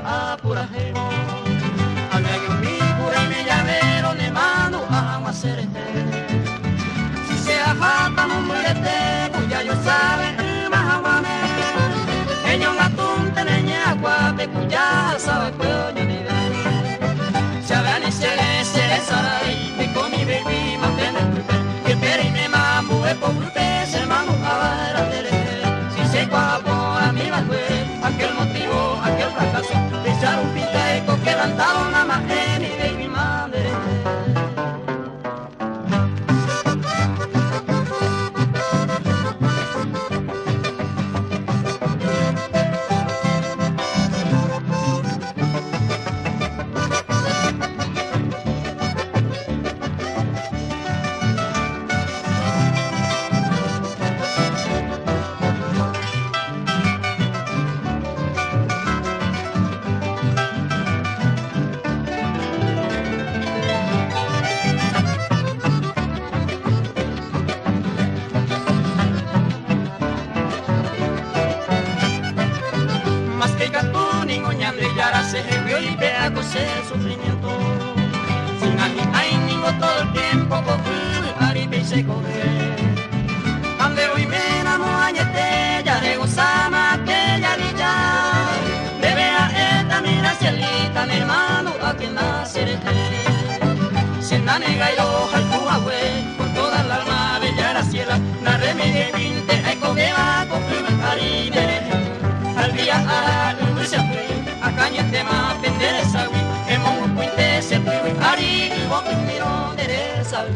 a puraje. Almegue mi cura y mi llavero, ne mando a macerte. Si se ajata no muérete, cuya yo sabe, mahawane. Ellos la tunte neña guape, cuya sabe puedo ni de. Chavani se sarai, me con mi baby, mantene que peri me mamu, e pobrute, se mamu a ver si se guapo a mi batue, aquel motivo, aquel fracaso, echar un piteco que lantado nada más en mi baby madre. Se vio y vea con ese sufrimiento. Sin hay ningún todo el tiempo, por aripe y se coge. Ande hoy me añete, ya de gozama aquella villa. Debe a esta mira cielita, mi hermano, a quien nacerete. Si la nega y hoja el cuahue, con toda la alma bella la ciela, la remedia y vinte, hay comida con harina. Al día a la se fue. Cañete ma pendere sawi, e mongo puinte se pui, ari, bo primero dere sawi.